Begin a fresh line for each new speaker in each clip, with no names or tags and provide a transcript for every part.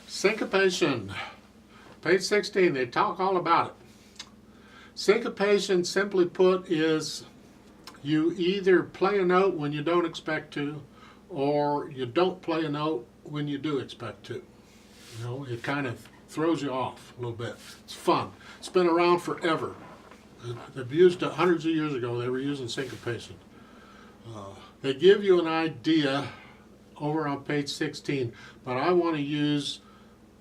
Syncopation. Page 16, they talk all about it. Syncopation, simply put, is you either play a note when you don't expect to, or you don't play a note when you do expect to. You know, it kind of throws you off a little bit. It's fun. It's been around forever. They've used it hundreds of years ago. They were using syncopation. They give you an idea over on page 16, but I want to use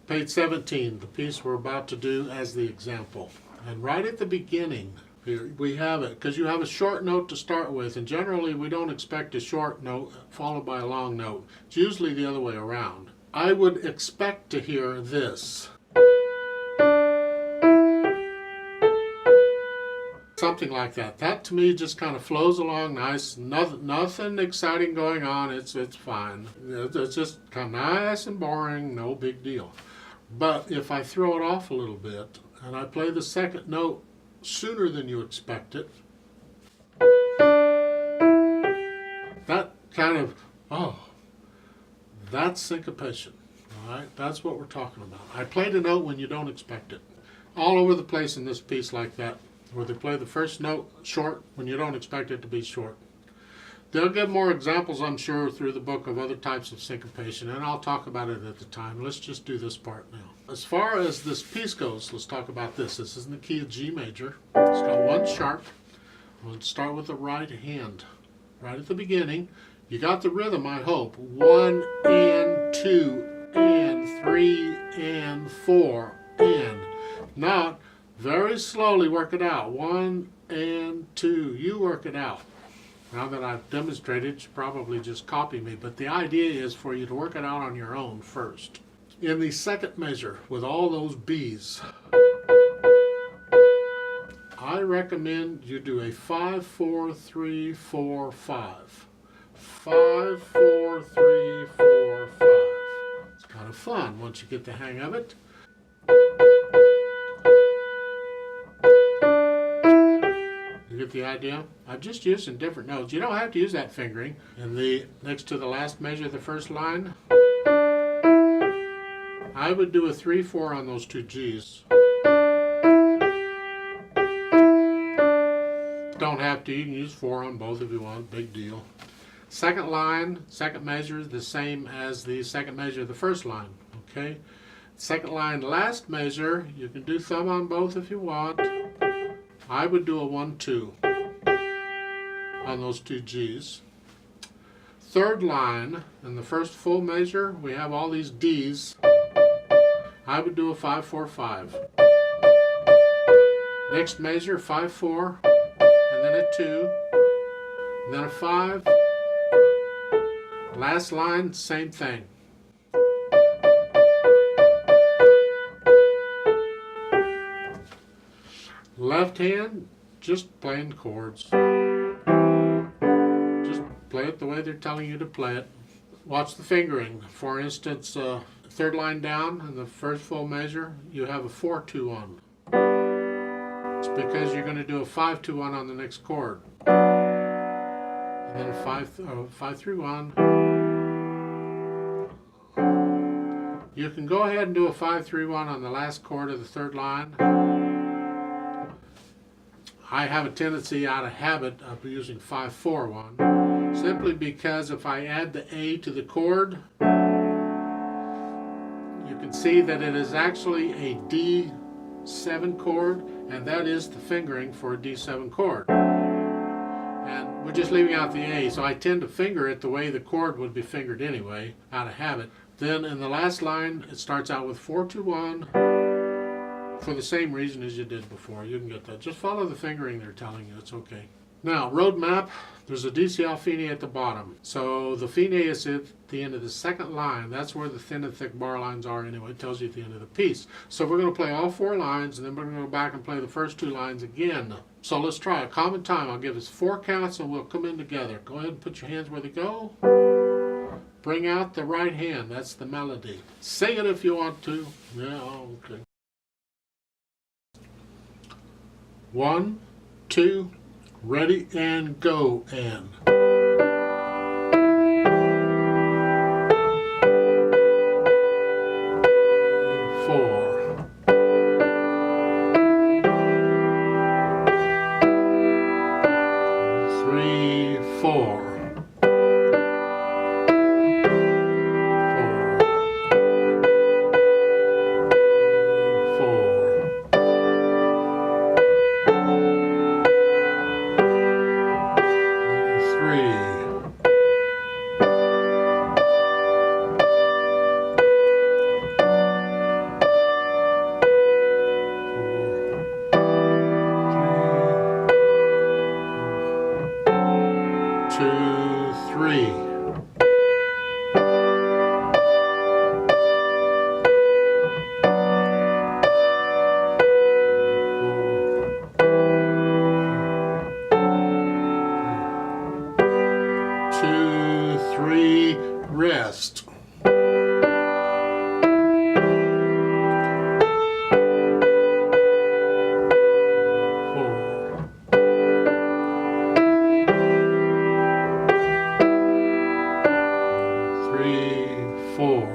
page 17, the piece we're about to do, as the example. And right at the beginning, here we have it, because you have a short note to start with, and generally we don't expect a short note followed by a long note. It's usually the other way around. I would expect to hear this. Something like that. That to me just kind of flows along nice. Nothing exciting going on. It's fine. It's just kind of nice and boring. No big deal. But if I throw it off a little bit and I play the second note sooner than you expect it, that kind of, that's syncopation. All right, that's what we're talking about. I played a note when you don't expect it. All over the place in this piece like that, where they play the first note short when you don't expect it to be short. They'll give more examples, I'm sure, through the book of other types of syncopation, and I'll talk about it at the time. Let's just do this part now. As far as this piece goes, let's talk about this. This is in the key of G major. It's got one sharp. I'm going to start with the right hand. Right at the beginning. You got the rhythm, I hope. 1 and 2 and 3 and 4 and. Not very slowly work it out. 1 and 2. You work it out. Now that I've demonstrated, you probably just copy me, but the idea is for you to work it out on your own first. In the second measure, with all those B's, I recommend you do a 5, 4, 3, 4, 5. 5, 4, 3, 4, 5. It's kind of fun once you get the hang of it. You get the idea? I'm just using different notes. You don't have to use that fingering. And the next to the last measure, the first line, I would do a 3, 4 on those two G's. Don't have to. You can use 4 on both if you want. Big deal. Second line, second measure is the same as the second measure of the first line. Okay? Second line, last measure, you can do thumb on both if you want. I would do a 1, 2 on those two G's. Third line, in the first full measure, we have all these D's. I would do a 5, 4, 5. Next measure, 5, 4, and then a 2, and then a 5. Last line, same thing. Left hand, just playing chords. Just play it the way they're telling you to play it. Watch the fingering. For instance, third line down in the first full measure, you have a 4, 2, 1. It's because you're going to do a 5, 2, 1 on the next chord. And then a 5, 3, 1. You can go ahead and do a 5, 3, 1 on the last chord of the third line. I have a tendency out of habit of using 5, 4, 1, simply because if I add the A to the chord, you can see that it is actually a D7 chord, and that is the fingering for a D7 chord. And we're just leaving out the A, so I tend to finger it the way the chord would be fingered anyway, out of habit. Then in the last line, it starts out with 4, 2, 1. For the same reason as you did before. You can get that. Just follow the fingering they're telling you. It's okay. Now, road map, there's a DCL fine at the bottom. So the fine is at the end of the second line. That's where the thin and thick bar lines are anyway. It tells you at the end of the piece. So we're going to play all 4 lines, and then we're going to go back and play the first 2 lines again. So let's try a common time. I'll give us 4 counts, and we'll come in together. Go ahead and put your hands where they go. Bring out the right hand. That's the melody. Sing it if you want to. Yeah, okay. 1, 2, ready, and go, and. 3. Two, 3, rest. 3, 4.